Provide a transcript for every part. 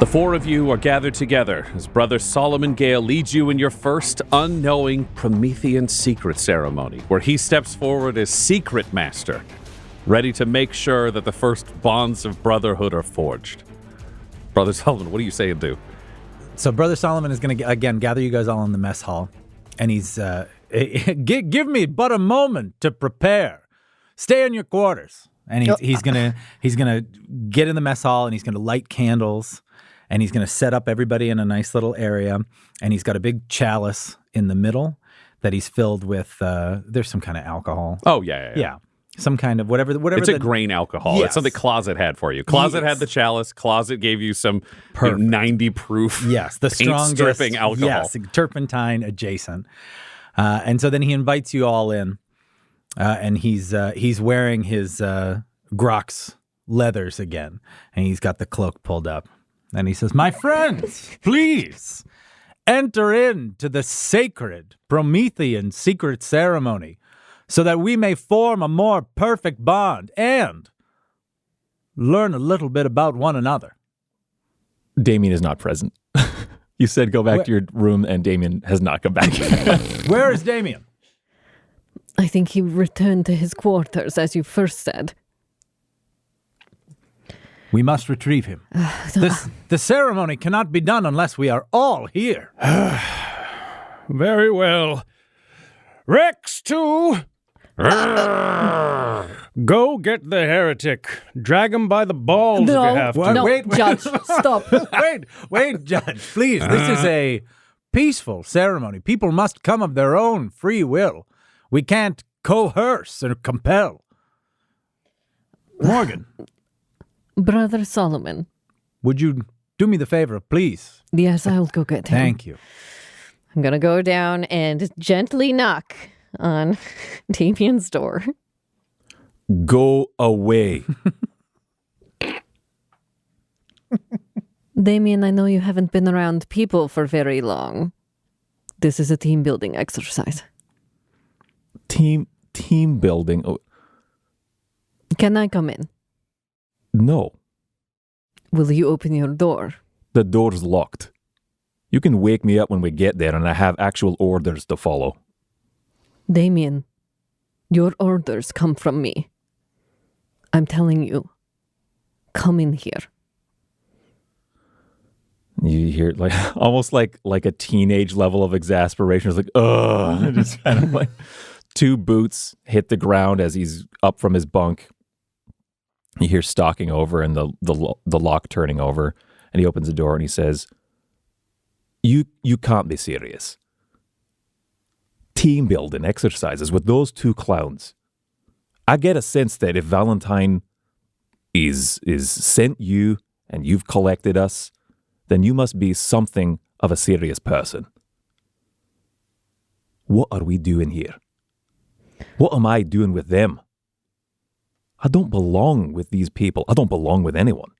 The four of you are gathered together as Brother Solomon Gale leads you in your first unknowing Promethean secret ceremony, where he steps forward as secret master, ready to make sure that the first bonds of brotherhood are forged. Brother Solomon, what do you say and do? So Brother Solomon is going to, again, gather you guys all in the mess hall, and he's, give me but a moment to prepare. Stay in your quarters. And he's gonna get in the mess hall, and he's gonna light candles, and he's gonna set up everybody in a nice little area, and he's got a big chalice in the middle that he's filled with. There's some kind of alcohol. Oh yeah. Some kind of whatever. It's a grain alcohol. Yes. It's something Closet had for you. Closet had the chalice. Closet gave you some 90 proof. Yes, the strongest stripping alcohol. Yes, turpentine adjacent. And so then he invites you all in. And he's wearing his Grox leathers again, and he's got the cloak pulled up, and he says, "My friends, please enter into the sacred Promethean secret ceremony, so that we may form a more perfect bond and learn a little bit about one another." Damien is not present. You said go back to your room, and Damien has not come back. Where is Damien? I think he returned to his quarters, as you first said. We must retrieve him. The ceremony cannot be done unless we are all here. Very well. Rex 2! Go get the heretic. Drag him by the balls if you have to. No, Wait. Judge, stop. Wait, Judge, please. This is a peaceful ceremony. People must come of their own free will. We can't coerce or compel. Morgan. Brother Solomon. Would you do me the favor, please? Yes, I'll go get him. Thank you. I'm going to go down and gently knock on Damien's door. Go away. Damien, I know you haven't been around people for very long. This is a team building exercise. Team building. Oh, Can I come in? no, Will you open your door? the door's locked. You can wake me up when we get there, and I have actual orders to follow. Damien, your orders come from me. I'm telling you, come in here. You hear like almost like a teenage level of exasperation. It's like, ugh, just kind of like two boots hit the ground as he's up from his bunk. You hear stalking over and the lock turning over, and he opens the door and he says, "You can't be serious. Team building exercises with those two clowns. I get a sense that if Valentine is sent you and you've collected us, then you must be something of a serious person. What are we doing here? What am I doing with them? I don't belong with these people. I don't belong with anyone."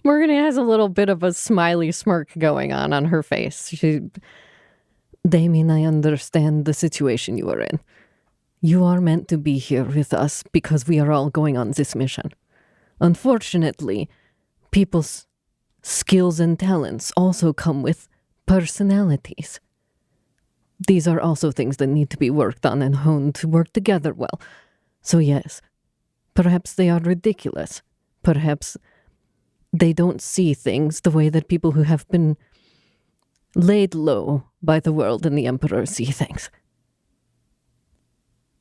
Morgan has a little bit of a smiley smirk going on her face. Damien, I understand the situation you are in. You are meant to be here with us because we are all going on this mission. Unfortunately, people's skills and talents also come with personalities. These are also things that need to be worked on and honed to work together well. So yes, perhaps they are ridiculous. Perhaps they don't see things the way that people who have been laid low by the world and the Emperor see things.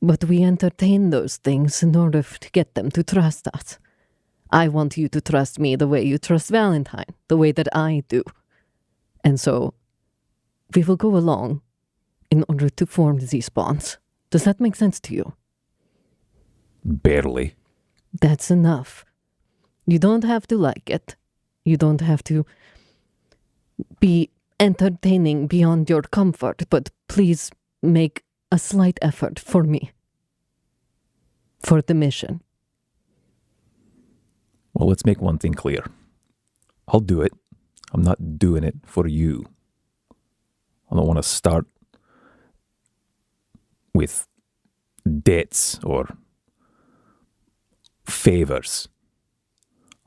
But we entertain those things in order to get them to trust us. I want you to trust me the way you trust Valentine, the way that I do. And so we will go along in order to form these bonds. Does that make sense to you? Barely. That's enough. You don't have to like it. You don't have to be entertaining beyond your comfort, but please make a slight effort for me. For the mission. Well, let's make one thing clear. I'll do it. I'm not doing it for you. I don't want to start with debts or favors.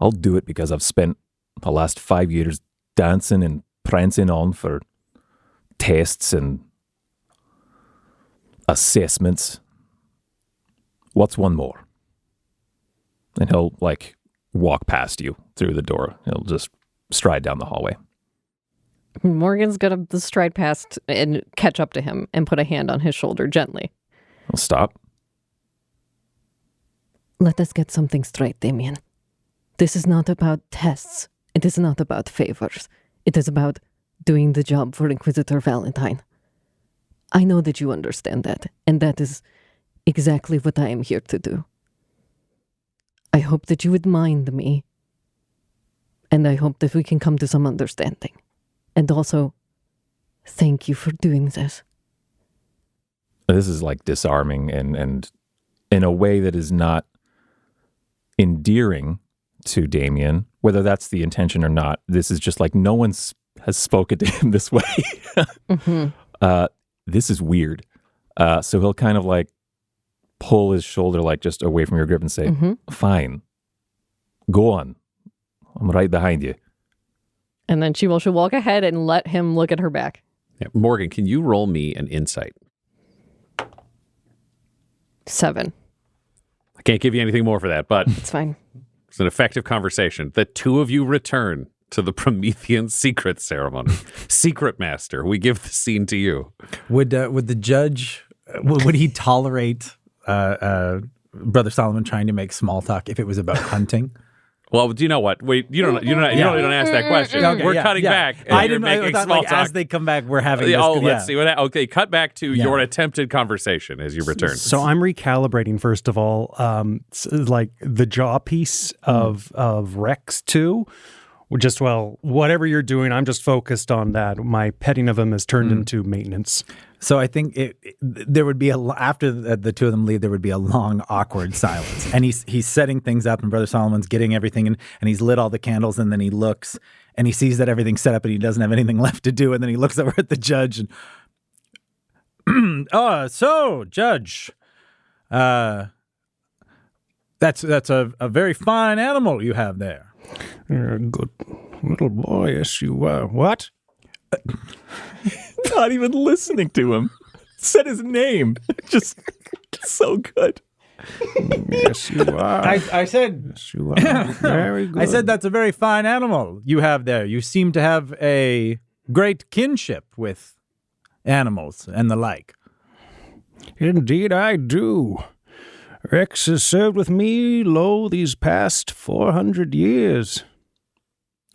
I'll do it because I've spent the last 5 years dancing and prancing on for tests and assessments. What's one more? And he'll like walk past you through the door. He'll just stride down the hallway. Morgan's going to stride past and catch up to him and put a hand on his shoulder gently. He'll stop. Let us get something straight, Damien. This is not about tests. It is not about favors. It is about doing the job for Inquisitor Valentine. I know that you understand that, and that is exactly what I am here to do. I hope that you would mind me, and I hope that we can come to some understanding. And also, thank you for doing this. This is like disarming and in a way that is not endearing to Damien, whether that's the intention or not. This is just like no one has spoken to him this way. This is weird. So he'll kind of like pull his shoulder like just away from your grip and say, fine, go on. I'm right behind you. And then she'll walk ahead and let him look at her back. Yeah. Morgan, can you roll me an insight? 7. I can't give you anything more for that, but It's fine. it's an effective conversation. The two of you return to the Promethean secret ceremony. Secret Master, we give the scene to you. Would the judge, would he tolerate Brother Solomon trying to make small talk if it was about hunting? Well, do you know what? Wait, you don't ask that question. Okay, We're cutting back. And I you're didn't. I making thought, small like, talk. as they come back, we're having. This, Let's see what. Okay, cut back to your attempted conversation as you return. So I'm recalibrating first of all, like the jaw piece of Rex 2. Just whatever you're doing, I'm just focused on that. My petting of him has turned into maintenance. So I think there would be after the two of them leave, there would be a long, awkward silence. And he's setting things up, and Brother Solomon's getting everything, and he's lit all the candles, and then he looks, and he sees that everything's set up, and he doesn't have anything left to do, and then he looks over at the judge, and so Judge, that's a very fine animal you have there. You're a good little boy, yes you are. What? Not even listening to him. Said his name. Just so good. Yes, you are. I said, Yes, you are. Very good. I said that's a very fine animal you have there. You seem to have a great kinship with animals and the like. Indeed I do. Rex has served with me, these past 400 years.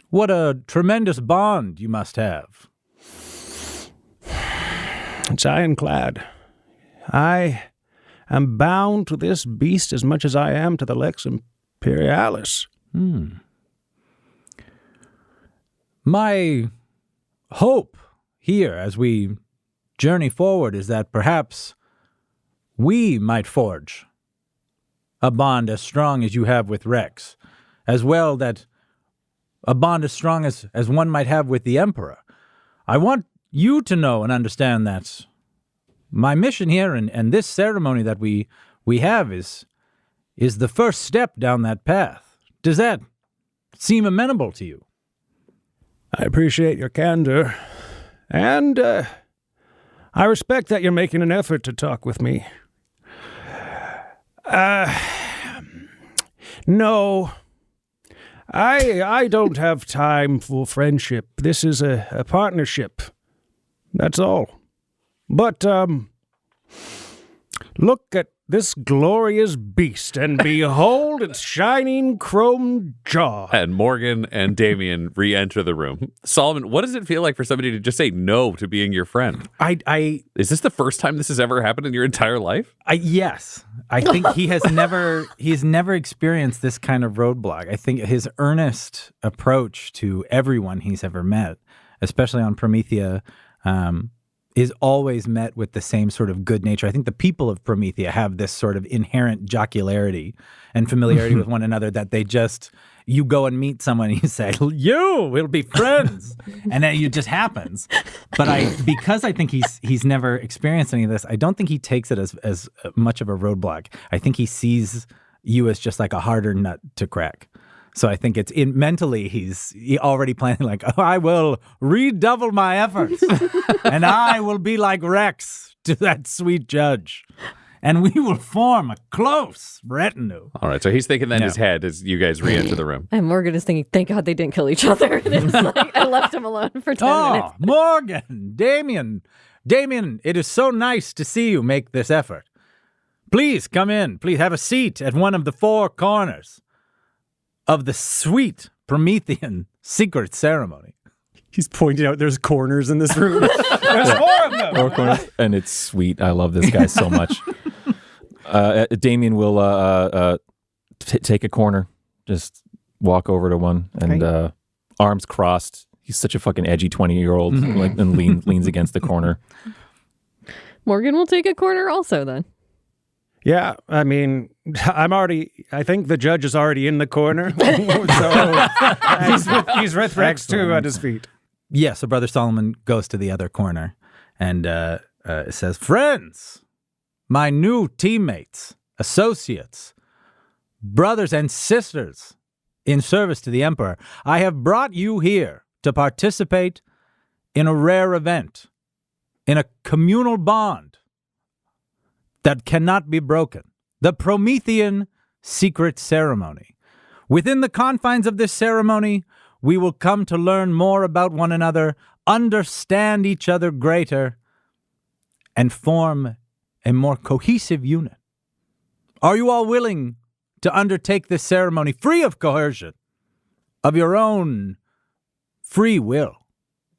What a tremendous bond you must have. It's ironclad. I am bound to this beast as much as I am to the Lex Imperialis. My hope here as we journey forward is that perhaps we might forge a bond as strong as you have with Rex, as well that a bond as strong as one might have with the Emperor. I want you to know and understand that my mission here and this ceremony that we have is the first step down that path. Does that seem amenable to you? I appreciate your candor, and I respect that you're making an effort to talk with me. No, I don't have time for friendship. This is a partnership. That's all. But, look at this glorious beast, and behold its shining chrome jaw. And Morgan and Damien re-enter the room. Solomon, what does it feel like for somebody to just say no to being your friend? Is this the first time this has ever happened in your entire life? Yes. I think he's never experienced this kind of roadblock. I think his earnest approach to everyone he's ever met, especially on Promethea, is always met with the same sort of good nature. I think the people of Promethea have this sort of inherent jocularity and familiarity with one another that they just, you go and meet someone and you say, we'll be friends. And then it just happens. But because I think he's never experienced any of this, I don't think he takes it as much of a roadblock. I think he sees you as just like a harder nut to crack. So I think it's mentally he's already planning like, oh, I will redouble my efforts and I will be like Rex to that sweet judge. And we will form a close retinue. All right, so he's thinking that in his head as you guys re-enter the room. And Morgan is thinking, thank God they didn't kill each other. And it's like, I left him alone for 10 minutes. Oh, Morgan, Damien, it is so nice to see you make this effort. Please come in. Please have a seat at one of the four corners of the sweet Promethean secret ceremony. He's pointing out there's corners in this room. There's four of them. Four corners. And it's sweet. I love this guy so much. Damien will take a corner, just walk over to one, and arms crossed. He's such a fucking edgy 20-year-old, and leans against the corner. Morgan will take a corner also then. Yeah, I mean, I think the judge is already in the corner. So he's with Rex too at his feet. Yeah, so Brother Solomon goes to the other corner and says, friends, my new teammates, associates, brothers and sisters in service to the Emperor, I have brought you here to participate in a rare event, in a communal bond that cannot be broken, the Promethean secret ceremony. Within the confines of this ceremony, we will come to learn more about one another, understand each other greater, and form a more cohesive unit. Are you all willing to undertake this ceremony free of coercion, of your own free will?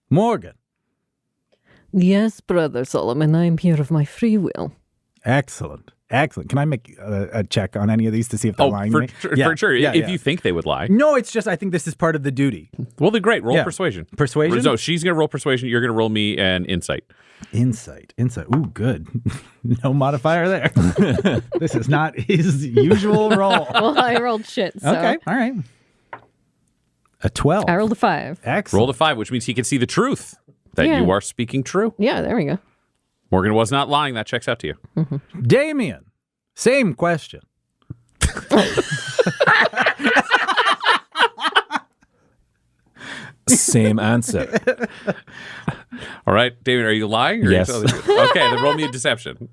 Morgan. Yes, Brother Solomon, I am here of my free will. Excellent. Can I make a check on any of these to see if they're lying to me? For sure. If you think they would lie. No, it's just I think this is part of the duty. Well, then great. Roll persuasion. Persuasion? No, she's going to roll persuasion. You're going to roll me an insight. Insight. Ooh, good. No modifier there. This is not his usual roll. Well, I rolled shit, so. Okay, all right. A 12. I rolled a 5. Excellent. Roll a 5, which means he can see the truth that you are speaking true. Yeah, there we go. Morgan was not lying. That checks out to you. Mm-hmm. Damien, same question. Same answer. All right, Damien, are you lying? Or Yes. Are you okay, then roll me a deception.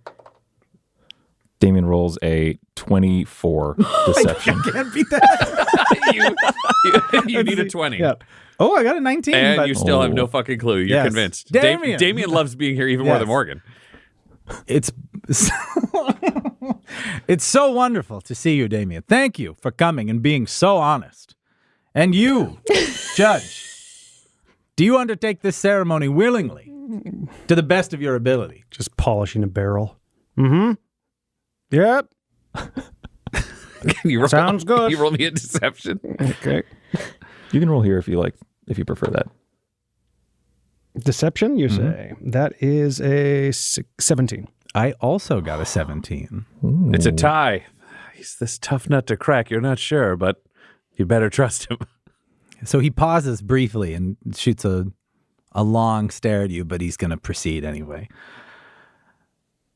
Damien rolls a 24 deception. Can't beat that. you need a 20. Yeah. Oh, I got a 19. And but you still have no fucking clue. You're Yes. convinced. Damien. Damien loves being here even more than Yes. Morgan. It's it's so wonderful to see you, Damien. Thank you for coming and being so honest. And you, Judge, do you undertake this ceremony willingly, to the best of your ability? Just polishing a barrel. Mm-hmm. Yep. Sounds good. You roll me a deception. Okay. You can roll here if you like, if you prefer that. Deception, you say? That is a 17. I also got a 17. It's a tie. He's this tough nut to crack. You're not sure, but you better trust him. So he pauses briefly and shoots a long stare at you, but he's going to proceed anyway.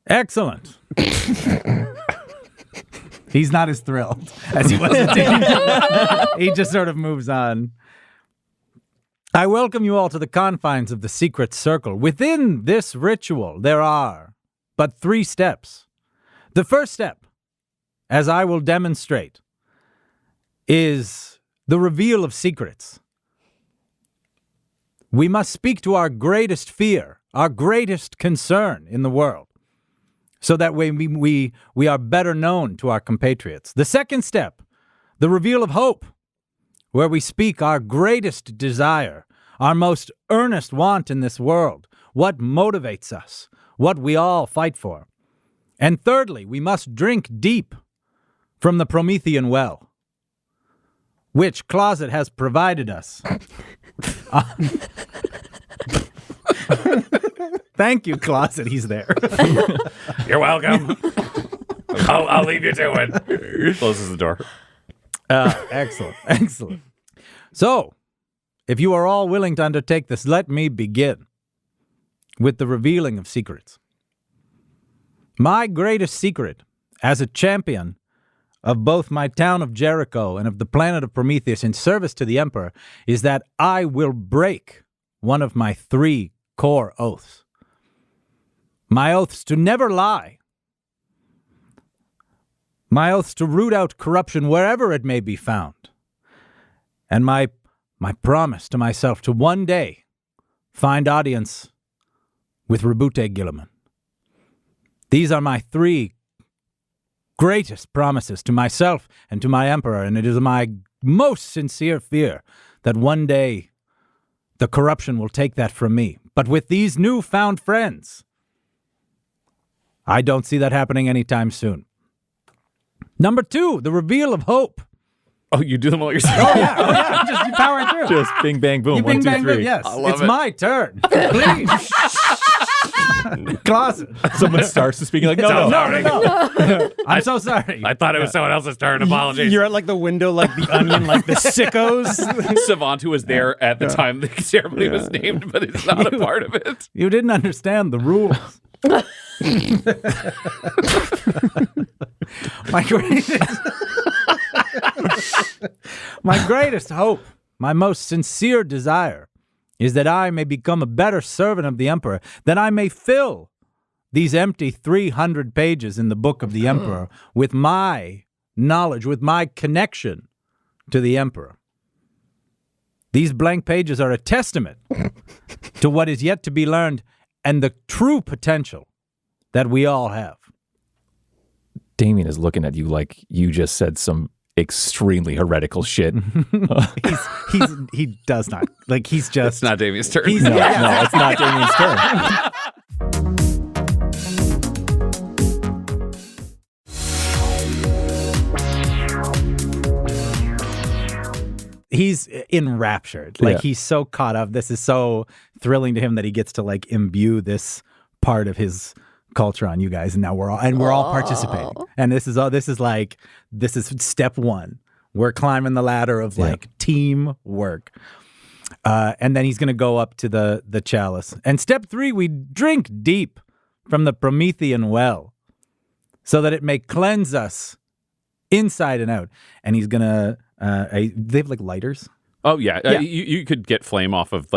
Excellent. He's not as thrilled as he was at Damien. He just sort of moves on. I welcome you all to the confines of the secret circle. Within this ritual, there are but 3 steps. The first step, as I will demonstrate, is the reveal of secrets. We must speak to our greatest fear, our greatest concern in the world, so that way we are better known to our compatriots. The second step, the reveal of hope, where we speak our greatest desire, our most earnest want in this world, what motivates us, what we all fight for. And thirdly, we must drink deep from the Promethean well, which Closet has provided us. Thank you, Closet. He's there. You're welcome. I'll leave you to it. Closes the door. Excellent. So, if you are all willing to undertake this, let me begin with the revealing of secrets. My greatest secret as a champion of both my town of Jericho and of the planet of Prometheus in service to the Emperor is that I will break one of my 3 core oaths. My oaths to never lie. My oaths to root out corruption wherever it may be found. And my promise to myself to one day find audience with Rebute Gilliman. These are my 3 greatest promises to myself and to my Emperor, and it is my most sincere fear that one day the corruption will take that from me. But with these newfound friends, I don't see that happening anytime soon. Number 2, the reveal of hope. Oh, you do them all yourself? Oh, yeah. Just you power through. Just bing, bang, boom. You 1, bing, 2, bang, 3. boom. Yes, I love it's it. my turn. Please. Closet. Someone starts to speak like, no. I'm so sorry. I thought it was someone else's turn. Apologies. You're at like the window, like the Onion, like the sickos. Savant, who was there at the time the ceremony was named, but is not a part of it. You didn't understand the rules. My greatest hope, my most sincere desire, is that I may become a better servant of the Emperor, that I may fill these empty 300 pages in the book of the Emperor with my knowledge, with my connection to the Emperor. These blank pages are a testament to what is yet to be learned and the true potential that we all have. Damien is looking at you like you just said some extremely heretical shit. He does not. Like, he's just... It's not Damien's turn. No, it's not Damien's turn. He's enraptured. Like, Yeah. he's so caught up. This is so thrilling to him that he gets to, like, imbue this part of his culture on you guys, and now we're all participating. And this is step 1. We're climbing the ladder of like teamwork. And then he's going to go up to the chalice. And step 3, we drink deep from the Promethean well so that it may cleanse us inside and out. And he's going to, they have like lighters. Oh, yeah. Yeah. You could get flame off of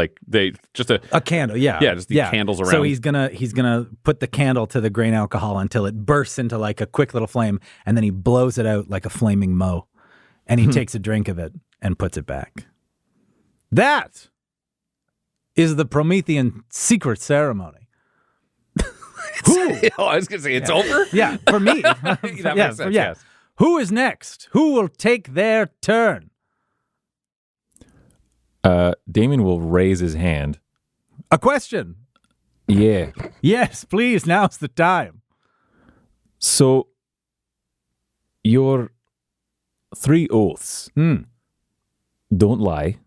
just A candle, yeah. Yeah, just the candles around. So he's gonna put the candle to the grain alcohol until it bursts into like a quick little flame, and then he blows it out like a flaming moe. And he takes a drink of it and puts it back. That is the Promethean secret ceremony. I was going to say, it's over? Yeah, for me. That makes sense, yes. Who is next? Who will take their turn? Damien will raise his hand. A question. Yeah. Yes, please, now's the time. So, your 3 oaths. Don't lie.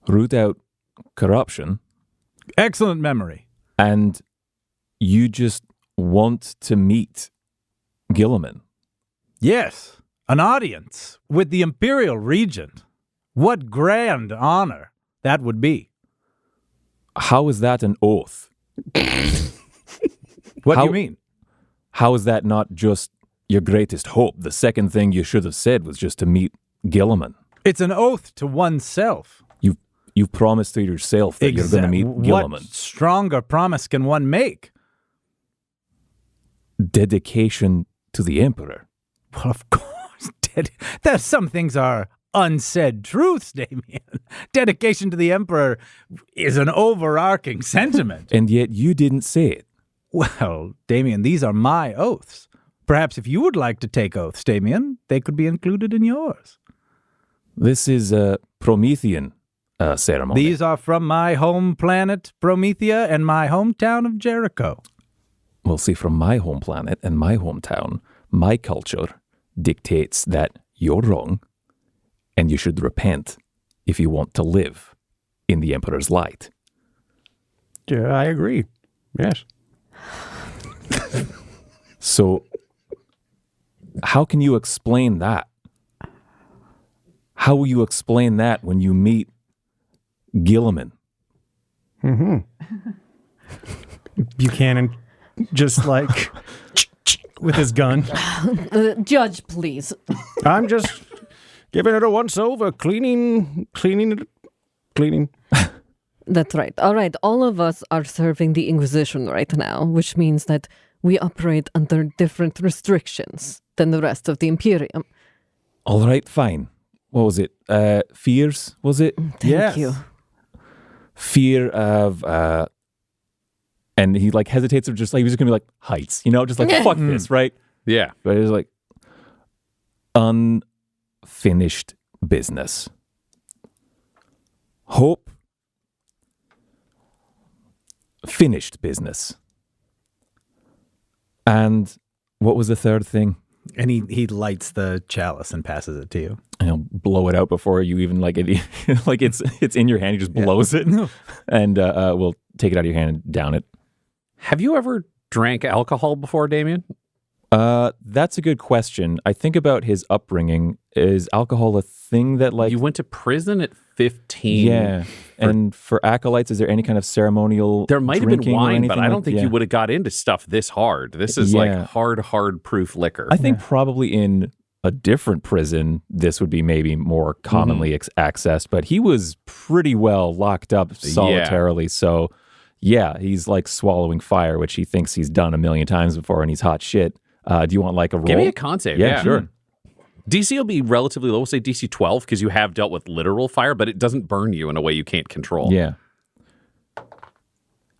Root out corruption. Excellent memory. And you just want to meet Gilliman. Yes, an audience with the Imperial Regent. What grand honor that would be. How is that an oath? What do you mean? How is that not just your greatest hope? The second thing you should have said was just to meet Gilliman. It's an oath to oneself. You've promised to yourself that you're going to meet Gilliman. What stronger promise can one make? Dedication to the Emperor. Well, of course. Some things are unsaid truths, Damien. Dedication to the Emperor is an overarching sentiment. And yet you didn't say it. Well, Damien, these are my oaths. Perhaps if you would like to take oaths, Damien, they could be included in yours. This is a Promethean ceremony. These are from my home planet, Promethea, and my hometown of Jericho. Well, see, from my home planet and my hometown, my culture dictates that you're wrong and you should repent if you want to live in the Emperor's light. Yeah, I agree. Yes. So, how can you explain that? How will you explain that when you meet Gilliman? Buchanan just like with his gun. Judge, please. I'm just giving it a once over, cleaning. That's right. All right. All of us are serving the Inquisition right now, which means that we operate under different restrictions than the rest of the Imperium. All right, fine. What was it? Fears, was it? Thank you. Fear of, and he like hesitates or just like, he was just gonna be like, heights, just like, fuck this, right? Yeah. But it was like, unfinished business. Hope, finished business. And what was the third thing? And he lights the chalice and passes it to you. And he'll blow it out before you even like it. Like it's in your hand. He just blows it, and we'll take it out of your hand and down it. Have you ever drank alcohol before, Damien? That's a good question. I think about his upbringing. Is alcohol a thing that like You went to prison at 15. Yeah. And for acolytes, is there any kind of ceremonial There might have been drinking or wine, but anything I don't like- think yeah. you would have got into stuff this hard. This is like Yeah. hard proof liquor. I think probably in a different prison, this would be maybe more commonly accessed, but he was pretty well locked up solitarily. So yeah, he's like swallowing fire, which he thinks he's done a million times before, and he's hot shit. Do you want like a roll? Give me a con save. Yeah, sure. DC will be relatively low. We'll say DC 12 because you have dealt with literal fire, but it doesn't burn you in a way you can't control. Yeah.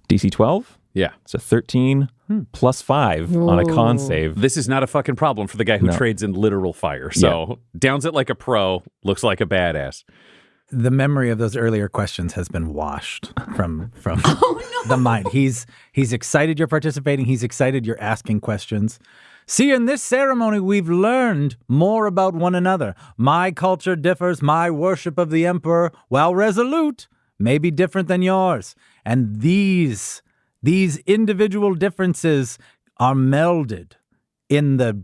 DC 12? Yeah. It's a 13 plus 5 on a con save. This is not a fucking problem for the guy who No. trades in literal fire. So downs it like a pro, looks like a badass. The memory of those earlier questions has been washed from the mind. He's excited you're participating. He's excited you're asking questions. See, in this ceremony, we've learned more about one another. My culture differs. My worship of the emperor, while resolute, may be different than yours. And these individual differences are melded in the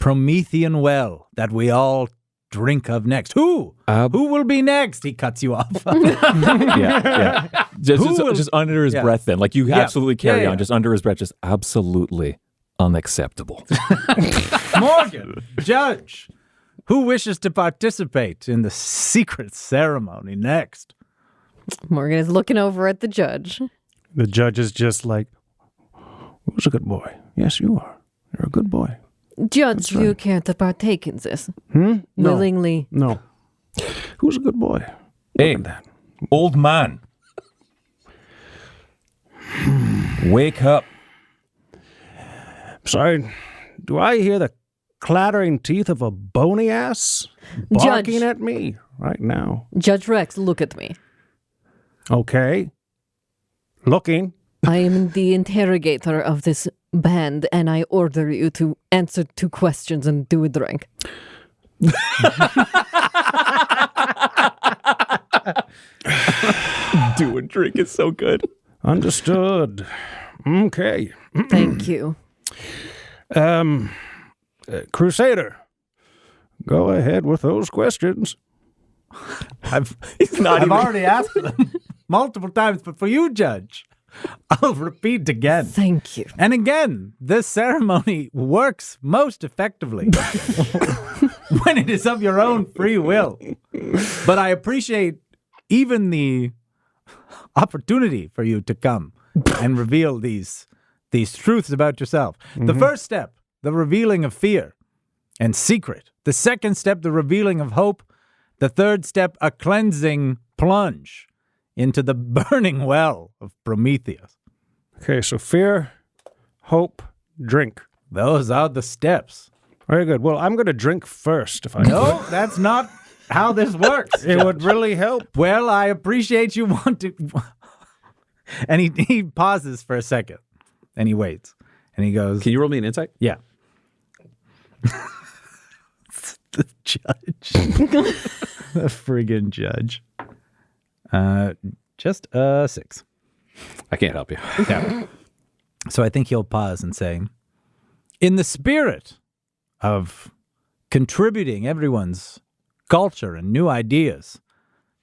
Promethean well that we all drink of next. Who will be next? He cuts you off. Yeah. Just under his breath then. Like you absolutely carry on. Just under his breath, just absolutely unacceptable. Morgan, judge, who wishes to participate in the secret ceremony next? Morgan is looking over at the judge. The judge is just like, who's a good boy? Yes, you are. You're a good boy. Judge, do you care to partake in this? Willingly. No. Who's a good boy? Hey, old man. Wake up. Sorry, do I hear the clattering teeth of a bony ass barking Judge. at me right now? Judge Rex, look at me. Okay. Looking. I am the interrogator of this band, and I order you to answer 2 questions and do a drink. Do a drink is so good. Understood. Okay. Thank you. Crusader, go ahead with those questions. I've not even- already asked them multiple times, but for you, Judge, I'll repeat again. Thank you. And again, this ceremony works most effectively when it is of your own free will. But I appreciate even the opportunity for you to come and reveal these truths about yourself. The first step, the revealing of fear and secret. The second step, the revealing of hope. The third step, a cleansing plunge into the burning well of Prometheus. Okay, so fear, hope, drink. Those are the steps. Very good. Well, I'm going to drink first if I No, that's not how this works. It would really help. Well, I appreciate you want to. And he pauses for a second, and he waits, and he goes, Can you roll me an insight? "Yeah." The judge, the friggin' judge. Just a 6. I can't help you. Yeah. So I think he'll pause and say, in the spirit of contributing everyone's culture and new ideas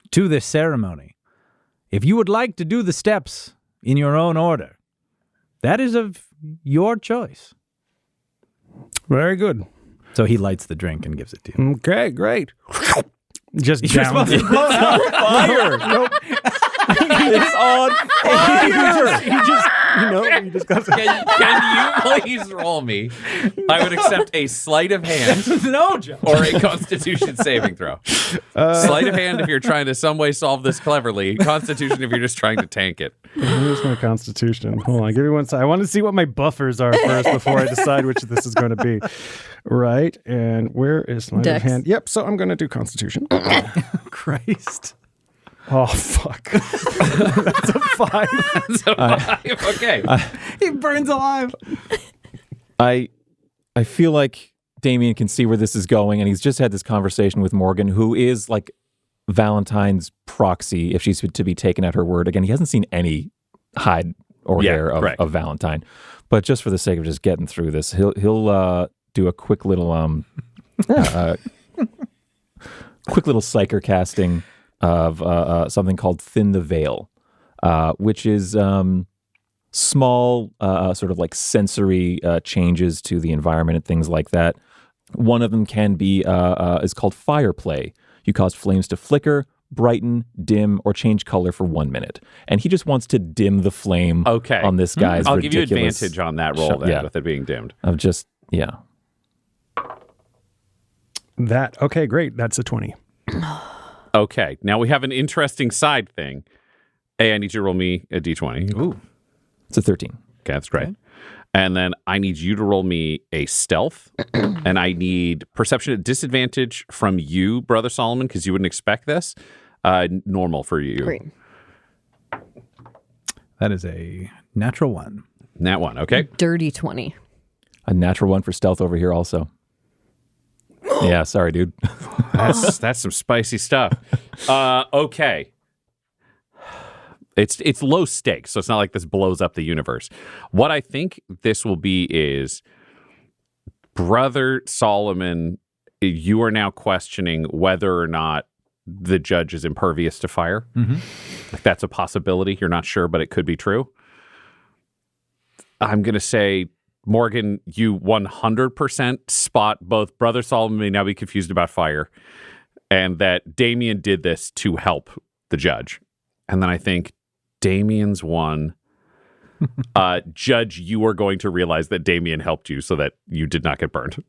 to this ceremony, if you would like to do the steps in your own order, that is of your choice. Very good. So he lights the drink and gives it to you. Okay, great. Just You're down. supposed to blow it out. Fire! Nope. It's on fire! He just goes. Can you please roll me? I would accept a sleight of hand No, Joe. or a Constitution saving throw. Sleight of hand if you're trying to some way solve this cleverly. Constitution if you're just trying to tank it. Here's my Constitution. Hold on, give me one second. I want to see what my buffers are first before I decide which this is going to be. Right, and where is my Dex. hand? Yep, so I'm going to do Constitution. Christ. Oh, fuck. That's a 5. So, okay. He burns alive. I feel like Damien can see where this is going, and he's just had this conversation with Morgan, who is like Valentine's proxy, if she's to be taken at her word. Again, he hasn't seen any hide or hair of Valentine, but just for the sake of just getting through this, he'll do a quick little psyker casting of something called Thin the Veil, which is small sort of like sensory changes to the environment and things like that. One of them can be is called fire play. You cause flames to flicker, brighten, dim, or change color for 1 minute. And he just wants to dim the flame on this guy's I'll give you ridiculous advantage on that roll then, with it being dimmed. Of just, yeah. Okay, great. That's a 20. Okay, now we have an interesting side thing. Hey, I need you to roll me a d20. Ooh. It's a 13. Okay, that's great. And then I need you to roll me a stealth, and I need perception at disadvantage from you, Brother Solomon, because you wouldn't expect this. Normal for you. Great. That is a natural 1. Nat 1, okay? Dirty 20. A natural 1 for stealth over here also. Yeah, sorry, dude. That's some spicy stuff. Okay. It's low stakes, so it's not like this blows up the universe. What I think this will be is, Brother Solomon, you are now questioning whether or not the judge is impervious to fire. Mm-hmm. Like that's a possibility. You're not sure, but it could be true. I'm going to say, Morgan, you 100% spot both Brother Solomon may now be confused about fire, and that Damien did this to help the judge. And then I think Damien's one. Judge, you are going to realize that Damien helped you so that you did not get burned.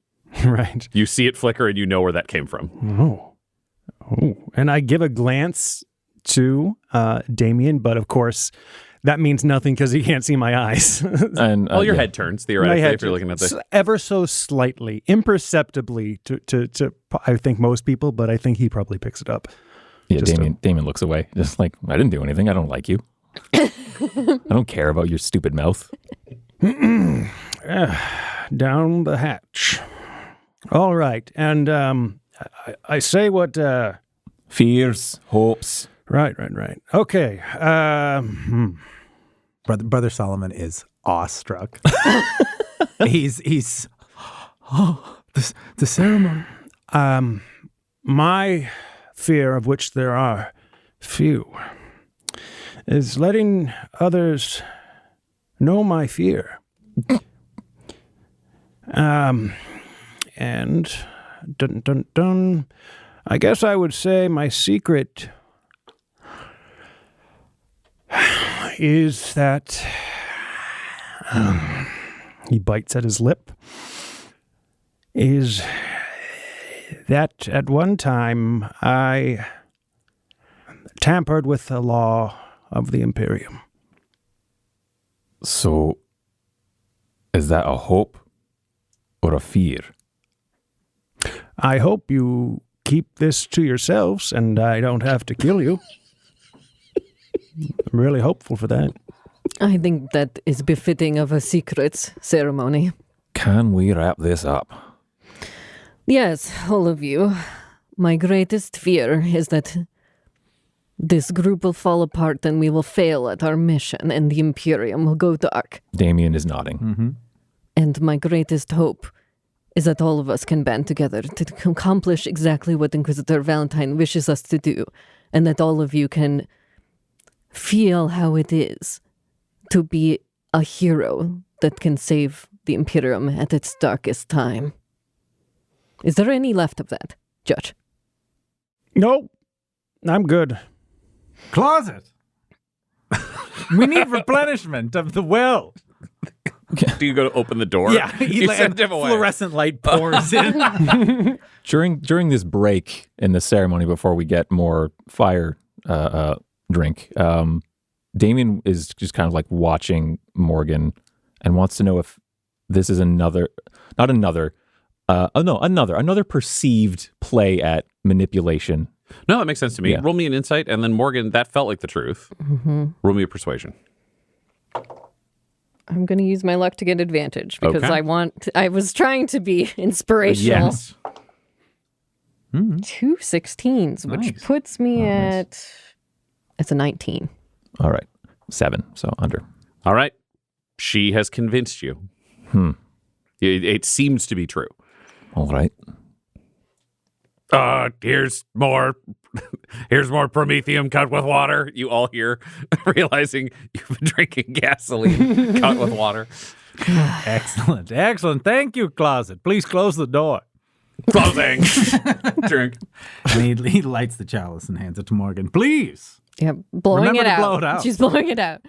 Right. You see it flicker and you know where that came from. Oh. And I give a glance to Damien, but of course that means nothing because he can't see my eyes. And Your head turns, theoretically, if you're looking at this. Ever so slightly, imperceptibly to I think most people, but I think he probably picks it up. Yeah, Damien looks away. Just like, I didn't do anything. I don't like you. I don't care about your stupid mouth. Down the hatch. All right. And I say what... Fears, hopes. Right. Okay. Brother Solomon is awestruck. he's the ceremony. My fear, of which there are few, is letting others know my fear. And I guess I would say my secret is that he bites at his lip, is that at one time I tampered with the law of the Imperium. So, is that a hope or a fear? I hope you keep this to yourselves and I don't have to kill you. I'm really hopeful for that. I think that is befitting of a secret ceremony. Can we wrap this up? Yes, all of you. My greatest fear is that this group will fall apart and we will fail at our mission and the Imperium will go dark. Damien is nodding. Mm-hmm. And my greatest hope is that all of us can band together to accomplish exactly what Inquisitor Valentine wishes us to do, and that all of you can feel how it is to be a hero that can save the Imperium at its darkest time. Is there any left of that, Judge? Nope. I'm good. Closet. We need replenishment of the well. Do you go to open the door? Yeah, you send him away. Fluorescent light pours in. During this break in the ceremony, before we get more fire drink, Damien is just kind of like watching Morgan and wants to know if this is another perceived play at manipulation. No, that makes sense to me. Yeah. Roll me an insight, and then Morgan, that felt like the truth. Mm-hmm. Roll me a persuasion. I'm going to use my luck to get advantage because Okay. I was trying to be inspirational. Yes. 2 16s, which Nice. puts me nice. it's a 19. All right, 7, so under. All right. She has convinced you. It seems to be true. All right. Here's more Promethium cut with water. You all hear, realizing you've been drinking gasoline cut with water. Excellent. Thank you, Closet. Please close the door. Closing. Drink. And he lights the chalice and hands it to Morgan. Please. Yeah, blowing Remember it to out. blow it out. She's blowing it out.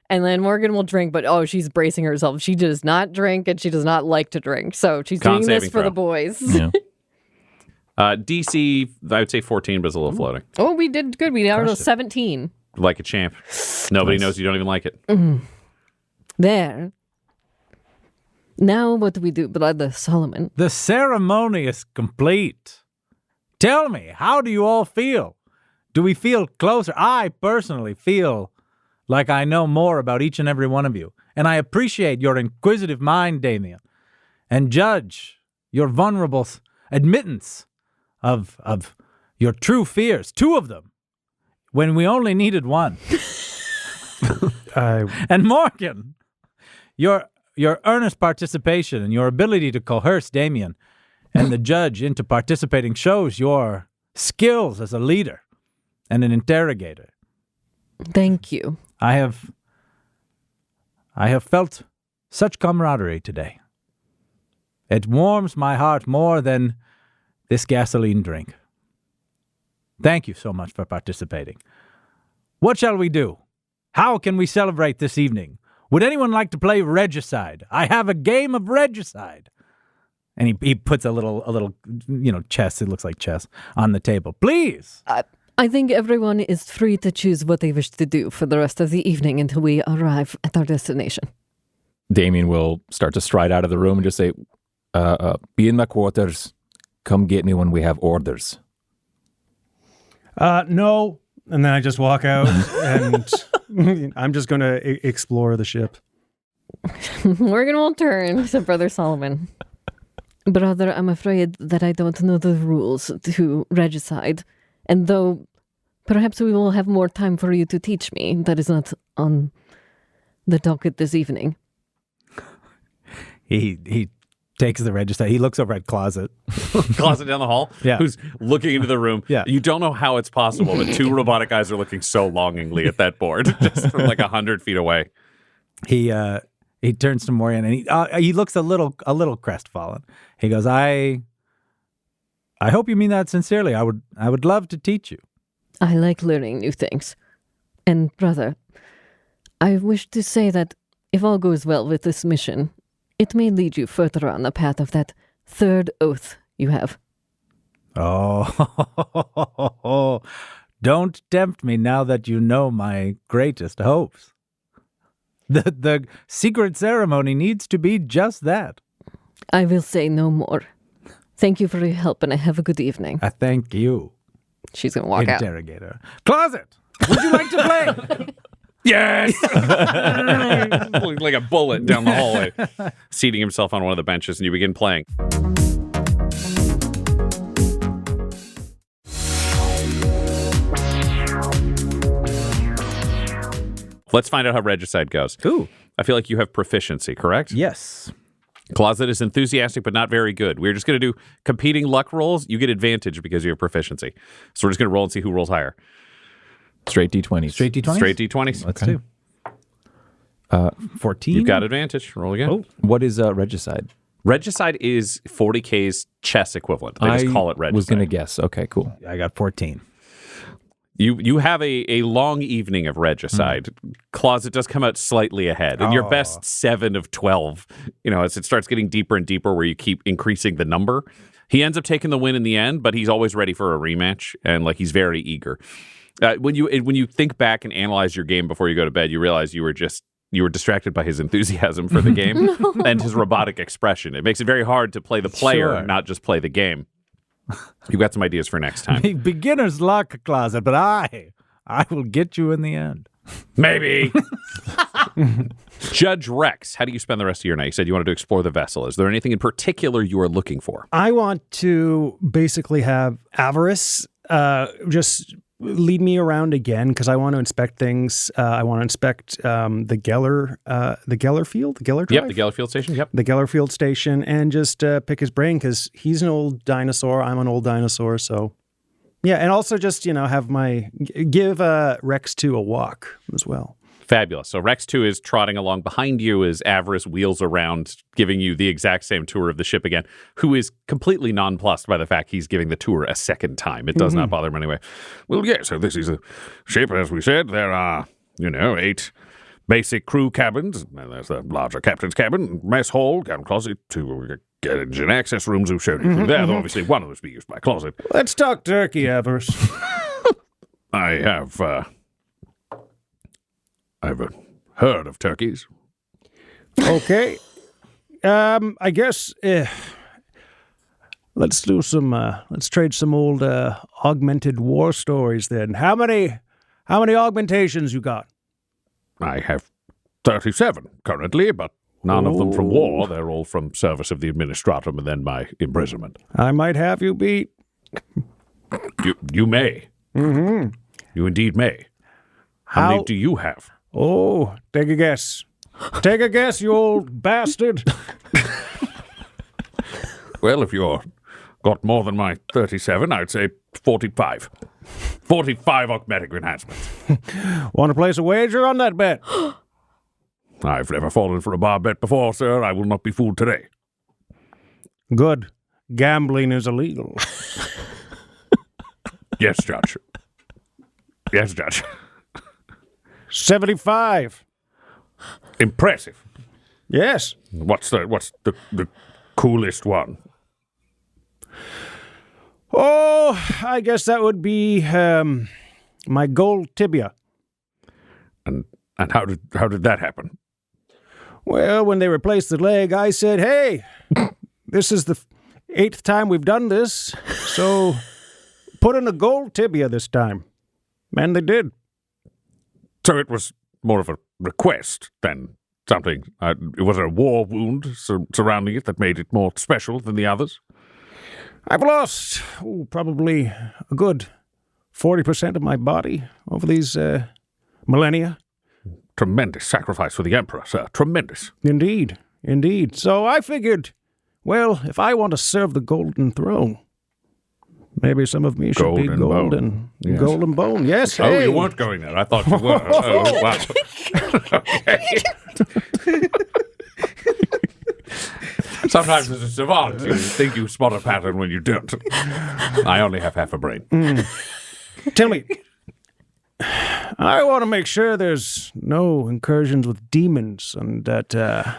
And then Morgan will drink, but she's bracing herself. She does not drink and she does not like to drink. So she's Con doing this saving for the throw. boys. Yeah. DC, I would say 14, but it's a little floating. Oh, we did good. We are Crushed it. 17. Like a champ. Nobody knows you don't even like it. There. Now what do we do, Brother Solomon? The ceremony is complete. Tell me, how do you all feel? Do we feel closer? I personally feel like I know more about each and every one of you. And I appreciate your inquisitive mind, Damien. And Judge, your vulnerable admittance of your true fears, 2 of them, when we only needed 1. And Morgan, your earnest participation and your ability to coerce Damien and the judge into participating shows your skills as a leader and an interrogator. Thank you. I have felt such camaraderie today. It warms my heart more than this gasoline drink. Thank you so much for participating. What shall we do? How can we celebrate this evening? Would anyone like to play Regicide? I have a game of Regicide. And he puts a little chess, it looks like chess, on the table. Please. I think everyone is free to choose what they wish to do for the rest of the evening until we arrive at our destination. Damien will start to stride out of the room and just say, be in my quarters. Come get me when we have orders. No. And then I just walk out and I'm just going to explore the ship. Morgan will turn to Brother Solomon. Brother, I'm afraid that I don't know the rules to regicide. And though perhaps we will have more time for you to teach me, that is not on the docket this evening. He takes the register. He looks over at Closet. Closet down the hall, Yeah. who's looking into the room. Yeah. You don't know how it's possible, but 2 robotic eyes are looking so longingly at that board, just from like 100 feet away. He turns to Morgan and he looks a little crestfallen. He goes, I hope you mean that sincerely. I would love to teach you. I like learning new things. And brother, I wish to say that if all goes well with this mission, it may lead you further on the path of that 3rd oath you have. Oh, don't tempt me now that you know my greatest hopes. The secret ceremony needs to be just that. I will say no more. Thank you for your help, and I have a good evening. I thank you, She's going to walk out. interrogator. Closet, would you like to play? Yes! Like a bullet down the hallway, seating himself on one of the benches, and you begin playing. Let's find out how Regicide goes. Ooh. I feel like you have proficiency, correct? Yes. Closet is enthusiastic, but not very good. We're just going to do competing luck rolls. You get advantage because you have proficiency. So we're just going to roll and see who rolls higher. Straight D20s. Straight D20s? Straight D20s. Let's do. 14. You got advantage. Roll again. Oh. What is regicide? Regicide is 40K's chess equivalent. They just call it regicide. I was going to guess. Okay, cool. I got 14. You have a long evening of regicide. Closet does come out slightly ahead. And your best 7 of 12, as it starts getting deeper and deeper where you keep increasing the number. He ends up taking the win in the end, but he's always ready for a rematch, and he's very eager. When you think back and analyze your game before you go to bed, you realize you were distracted by his enthusiasm for the game and his robotic expression. It makes it very hard to play the player, not just play the game. You've got some ideas for next time. Beginner's luck, Closet, but I will get you in the end. Maybe. Judge Rex, how do you spend the rest of your night? You said you wanted to explore the vessel. Is there anything in particular you are looking for? I want to basically have Avarice just lead me around again because I want to inspect things. I want to inspect the Geller field, the Geller drive? Yep, the Geller field station. Yep. The Geller field station, and just pick his brain because he's an old dinosaur. I'm an old dinosaur, so yeah. And also just give Rex 2 a walk as well. Fabulous. So Rex 2 is trotting along behind you as Avarice wheels around, giving you the exact same tour of the ship again, who is completely nonplussed by the fact he's giving the tour a second time. It does not bother him anyway. Well, yeah, so this is a ship, as we said. There are, 8 basic crew cabins. And there's the larger captain's cabin, mess hall, cabin closet, 2 engine access rooms we've shown you through there. Though obviously one of those be used by closet. Let's talk turkey, Avarice. I've heard of turkeys. Okay. I guess let's trade some old augmented war stories then. How many augmentations you got? I have 37 currently, but none of them from war. They're all from service of the administratum and then my imprisonment. I might have you beat. You may. Mm-hmm. You indeed may. How many do you have? Oh, take a guess. Take a guess, you old bastard. Well, if you're got more than my 37, I'd say 45. 45 augmetic enhancements. Want to place a wager on that bet? I've never fallen for a bar bet before, sir. I will not be fooled today. Good. Gambling is illegal. Yes, Judge. Yes, Judge. 75. Impressive. Yes. What's the coolest one? Oh, I guess that would be my gold tibia. And how did that happen? Well, when they replaced the leg, I said, "Hey, this is the 8th time we've done this, so put in a gold tibia this time." And they did. So it was more of a request than something. Was there a war wound surrounding it that made it more special than the others? I've lost probably a good 40% of my body over these millennia. Tremendous sacrifice for the Emperor, sir. Tremendous. Indeed, indeed. So I figured, well, if I want to serve the Golden Throne, maybe some of me should be golden. Yes. Golden bone. Yes. Oh, hey. you weren't going there. I thought you were. Oh, wow. Okay. Sometimes as a savant, you think you spot a pattern when you don't. I only have half a brain. Tell me, I want to make sure there's no incursions with demons and that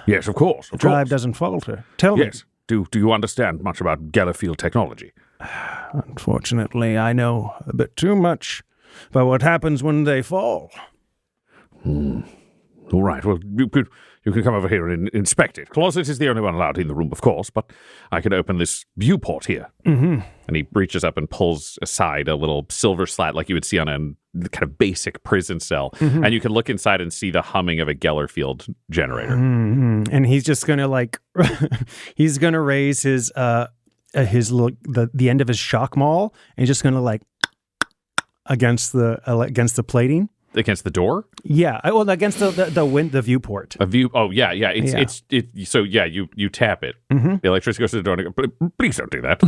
Yes, of course. the drive doesn't falter. Tell me. Yes. Do you understand much about Gellerfield technology? Unfortunately, I know a bit too much about what happens when they fall. All right. Well, you can come over here and inspect it. Closet is the only one allowed in the room, of course, but I can open this viewport here. Mm-hmm. And he reaches up and pulls aside a little silver slat like you would see on a kind of basic prison cell. Mm-hmm. And you can look inside and see the humming of a Gellerfield generator. Mm-hmm. And he's just going to he's going to raise his the end of his shock maul and he's just going to against the plating. Against the door? Yeah, well, against the viewport. A view? Oh, yeah. So you tap it. Mm-hmm. The electricity goes to the door. And please don't do that.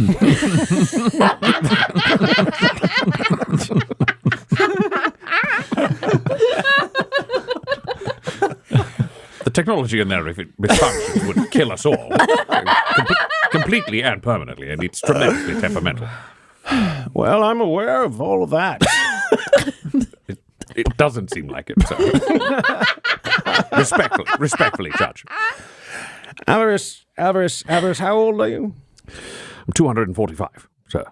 technology in there, if it misfunctions, would kill us all. Completely and permanently, and it's tremendously temperamental. Well, I'm aware of all of that. It doesn't seem like it, sir. Respectfully, Judge. Avarice, how old are you? I'm 245, sir.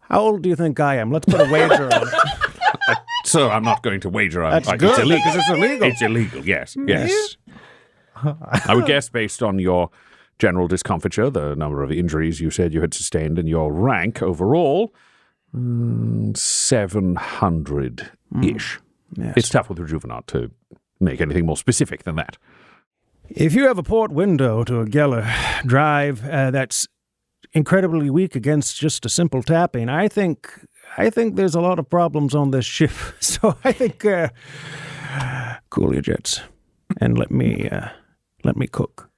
How old do you think I am? Let's put a wager on it. Sir, I'm not going to wager on That's it. good, It's illegal. because it's illegal. It's illegal, yes. I would guess, based on your general discomfiture, the number of injuries you said you had sustained, and your rank overall, 700-ish. Yes. It's tough with Rejuvenat to make anything more specific than that. If you have a port window to a Geller drive that's incredibly weak against just a simple tapping, I think there's a lot of problems on this ship. So I think cool your jets and let me cook.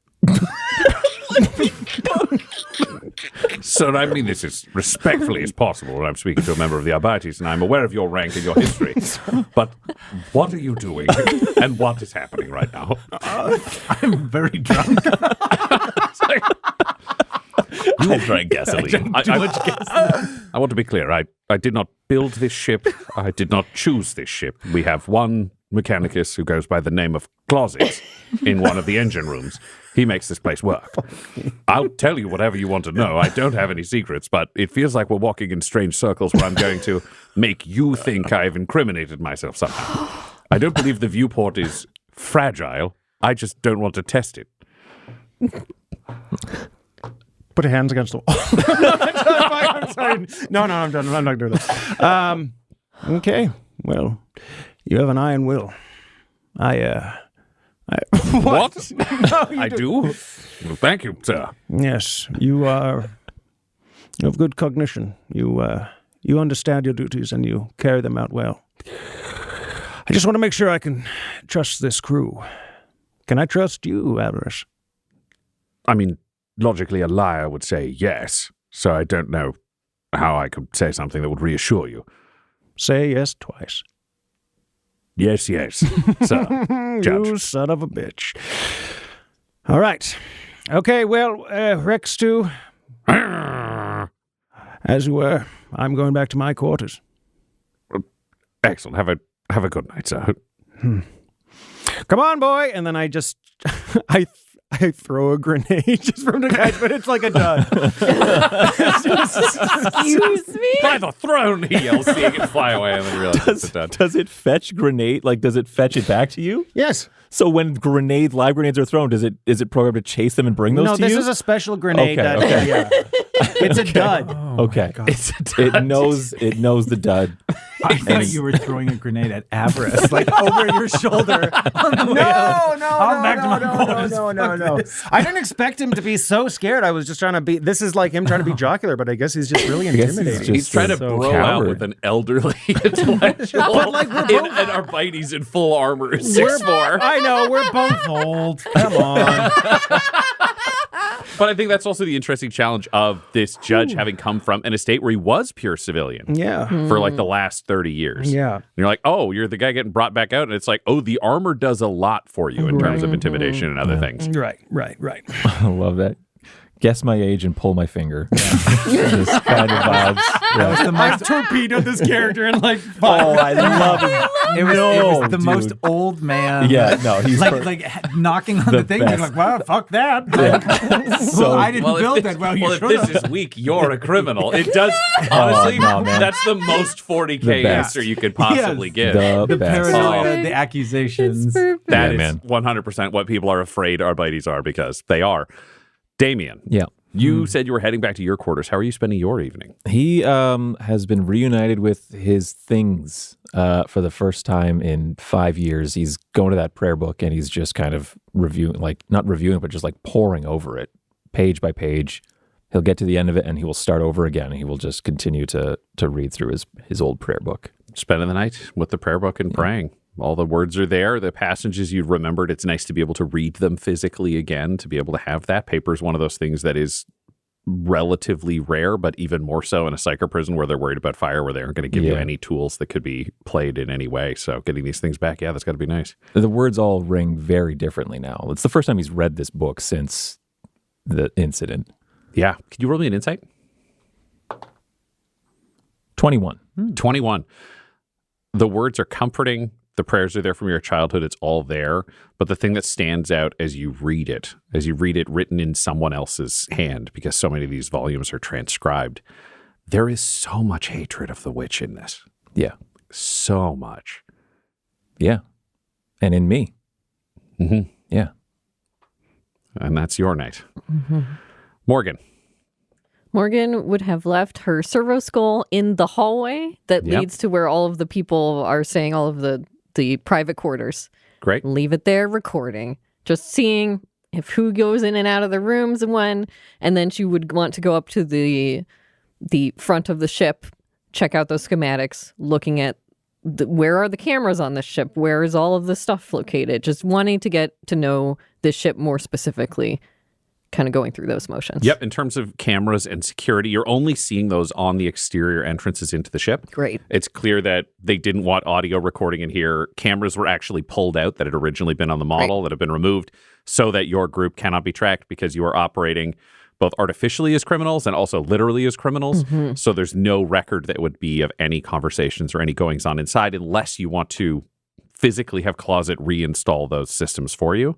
Sir, I mean this as respectfully as possible when I'm speaking to a member of the Avarice, and I'm aware of your rank and your history. But what are you doing, and what is happening right now? I'm very drunk. You drank gasoline. I want to be clear. I did not build this ship. I did not choose this ship. We have one mechanicus who goes by the name of Closet in one of the engine rooms. He makes this place work. I'll tell you whatever you want to know. I don't have any secrets, but it feels like we're walking in strange circles where I'm going to make you think I've incriminated myself somehow. I don't believe the viewport is fragile. I just don't want to test it. Put your hands against the wall. I'm sorry. No, I'm done. I'm not doing this. Okay. Well, you have an iron will. What? I do? Well, thank you, sir. Yes, you have good cognition. You understand your duties and you carry them out well. I just want to make sure I can trust this crew. Can I trust you, Avarice? I mean, logically, a liar would say yes, so I don't know how I could say something that would reassure you. Say yes twice. Yes, sir. Judge. You son of a bitch. All right. Okay, well, Rex 2, as you were, I'm going back to my quarters. Excellent. Have a good night, sir. Come on, boy. And then I just, I throw a grenade just from the guys, but it's like a dud. Excuse me? By the throne, he yells, seeing it fly away, and then realizes it's done. Does it fetch grenade? Like, does it fetch it back to you? Yes. So when live grenades are thrown, is it programmed to chase them and bring those No, to this you? is a special grenade. Okay. Yeah. It's a dud. Okay. It knows the dud. I thought you were throwing a grenade at Avarice, like over your shoulder. On the way out. No. I didn't expect him to be so scared. I was just trying to be. This is like him trying to be jocular, but I guess he's just really intimidating. He's trying to bro out with an elderly intellectual. But like we're both, and Arbites in full armor, 6'4". I know we're both old. Come on. But I think that's also the interesting challenge of this judge having come from an estate where he was pure civilian. Yeah. For like the last 30 years. Yeah. And you're like, oh, you're the guy getting brought back out. And it's like, oh, the armor does a lot for you in terms of intimidation and other things. Right. I love that. Guess my age and pull my finger. Just kind of vibes. Yeah. I've torpedoed this character in like 5 Oh, I love it. It was the dude. most old man. Yeah, no, he's like knocking on the thing. You're best. like, wow, fuck that. Well, I didn't build that. Well, you if should this have. is weak, you're a criminal. It does, honestly, no, man. that's the most 40K The best. answer you could possibly give. The best. Paranoia, the accusations. That Yeah, is man. 100% what people are afraid Arbites are, because they are. Damien, Yeah. you said you were heading back to your quarters. How are you spending your evening? He has been reunited with his things for the first time in 5 years. He's going to that prayer book and he's just kind of reviewing, like not reviewing, but just like poring over it page by page. He'll get to the end of it and he will start over again. He will just continue to read through his old prayer book. Spending the night with the prayer book and praying. All the words are there. The passages you remembered, it's nice to be able to read them physically again, to be able to have that. Paper is one of those things that is relatively rare, but even more so in a psyker prison where they're worried about fire, where they aren't going to give you any tools that could be played in any way. So getting these things back, that's got to be nice. The words all ring very differently now. It's the first time he's read this book since the incident. Yeah. Could you roll me an insight? 21. 21. The words are comforting. The prayers are there from your childhood. It's all there. But the thing that stands out as you read it written in someone else's hand, because so many of these volumes are transcribed, there is so much hatred of the witch in this. Yeah. So much. Yeah. And in me. Mm-hmm. Yeah. And that's your night. Mm-hmm. Morgan would have left her servo skull in the hallway that leads to where all of the people are saying all of the private quarters. Great. Leave it there recording. Just seeing if who goes in and out of the rooms and when. And then she would want to go up to the front of the ship, check out those schematics, looking at where are the cameras on this ship? Where is all of the stuff located? Just wanting to get to know this ship more specifically. Kind of going through those motions. Yep. In terms of cameras and security, you're only seeing those on the exterior entrances into the ship. Great. It's clear that they didn't want audio recording in here. Cameras were actually pulled out that had originally been on the model that have been removed so that your group cannot be tracked because you are operating both artificially as criminals and also literally as criminals. Mm-hmm. So there's no record that would be of any conversations or any goings on inside unless you want to physically have Closet reinstall those systems for you.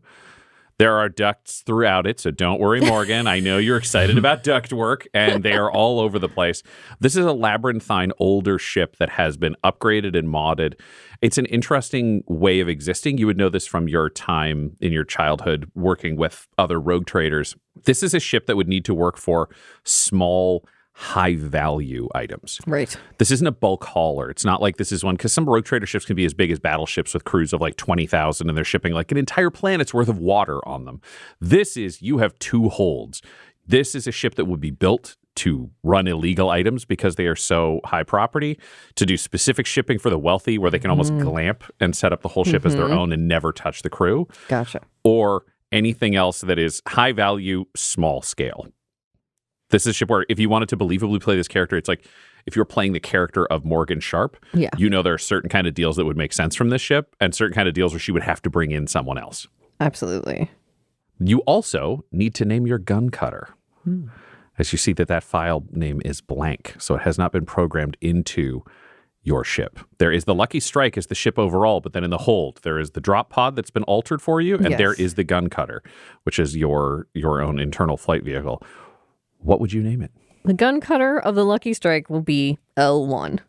There are ducts throughout it, so don't worry, Morgan. I know you're excited about duct work, and they are all over the place. This is a labyrinthine, older ship that has been upgraded and modded. It's an interesting way of existing. You would know this from your time in your childhood working with other rogue traders. This is a ship that would need to work for small, high-value items. Right. This isn't a bulk hauler. It's not like this is one, because some rogue trader ships can be as big as battleships with crews of like 20,000, and they're shipping like an entire planet's worth of water on them. This is, you have 2 holds. This is a ship that would be built to run illegal items because they are so high property, to do specific shipping for the wealthy where they can almost glamp and set up the whole ship as their own and never touch the crew. Gotcha. Or anything else that is high value, small scale. This is a ship where if you wanted to believably play this character, it's like if you're playing the character of Morgan Sharp, you know there are certain kind of deals that would make sense from this ship and certain kind of deals where she would have to bring in someone else. Absolutely. You also need to name your gun cutter. As you see that file name is blank, so it has not been programmed into your ship. There is the Lucky Strike as the ship overall, but then in the hold, there is the drop pod that's been altered for you, and there is the gun cutter, which is your own internal flight vehicle. What would you name it? The gun cutter of the Lucky Strike will be L1.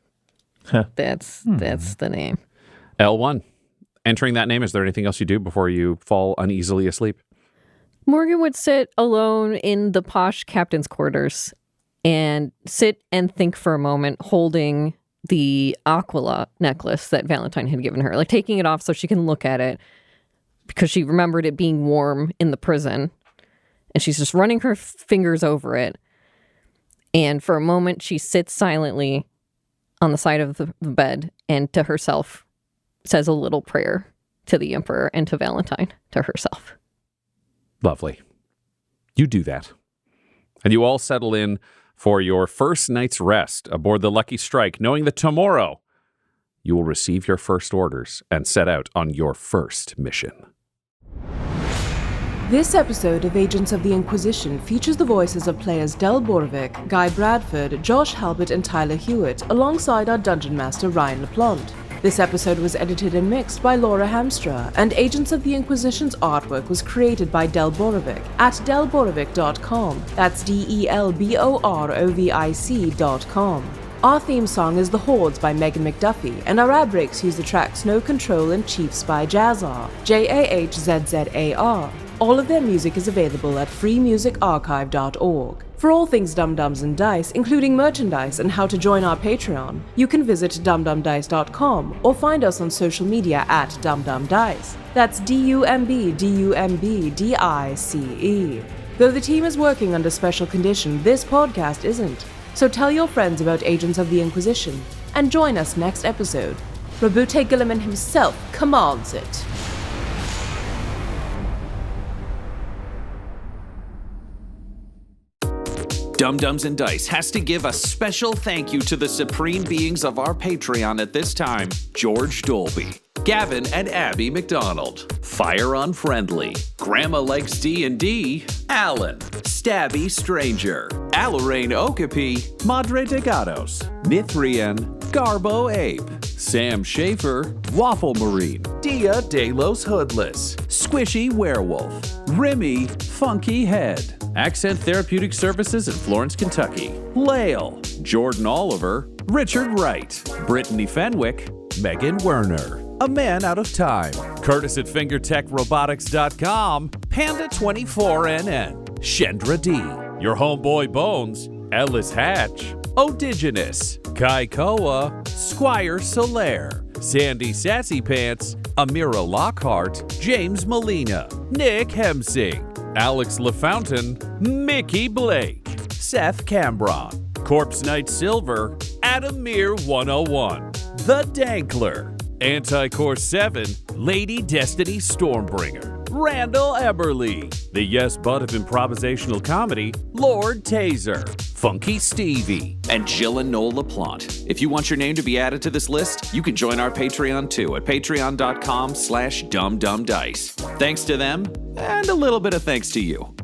That's the name. L1. Entering that name, is there anything else you do before you fall uneasily asleep? Morgan would sit alone in the posh captain's quarters and sit and think for a moment, holding the Aquila necklace that Valentine had given her, like taking it off so she can look at it because she remembered it being warm in the prison. And she's just running her fingers over it. And for a moment, she sits silently on the side of the bed and to herself says a little prayer to the Emperor and to Valentine, to herself. Lovely. You do that. And you all settle in for your first night's rest aboard the Lucky Strike, knowing that tomorrow you will receive your first orders and set out on your first mission. This episode of Agents of the Inquisition features the voices of players Del Borovic, Guy Bradford, Josh Halbert, and Tyler Hewitt, alongside our Dungeon Master Ryan LaPlante. This episode was edited and mixed by Laura Hamstra, and Agents of the Inquisition's artwork was created by Del Borovic at delborovic.com. That's DELBOROVIC.com. Our theme song is The Hordes by Megan McDuffie, and our ad breaks use the tracks No Control and Chiefs by Jazzar, JAHZZAR. All of their music is available at freemusicarchive.org. For all things Dum Dums and Dice, including merchandise and how to join our Patreon, you can visit dumdumdice.com or find us on social media at dumdumdice. That's DUMBDUMBDICE. Though the team is working under special condition, this podcast isn't. So tell your friends about Agents of the Inquisition and join us next episode. Rabute Gilliman himself commands it. Dum-Dums and Dice has to give a special thank you to the supreme beings of our Patreon at this time: George Dolby, Gavin and Abby McDonald, Fire Unfriendly, Grandma Likes D&D, Alan, Stabby Stranger, Alarain Okapi, Madre de Gatos, Mithrian, Garbo Ape, Sam Schaefer, Waffle Marine, Dia de los Hoodless, Squishy Werewolf, Remy Funky Head, Accent Therapeutic Services in Florence, Kentucky, Lael, Jordan Oliver, Richard Wright, Brittany Fenwick, Megan Werner, A Man Out of Time, Curtis at FingerTechRobotics.com, Panda24NN, Shendra D, Your Homeboy Bones, Ellis Hatch, Odigenous, Kai Koa, Squire Solaire, Sandy Sassy Pants, Amira Lockhart, James Molina, Nick Hemsing, Alex LaFountain, Mickey Blake, Seth Cambron, Corpse Knight Silver, Adamir 101, The Dankler, Anticore 7, Lady Destiny Stormbringer, Randall Eberly, the yes butt of improvisational comedy, Lord Taser, Funky Stevie, and Jill and Noel LaPlante. If you want your name to be added to this list, you can join our Patreon too at patreon.com/dumdumdice. Thanks to them, and a little bit of thanks to you.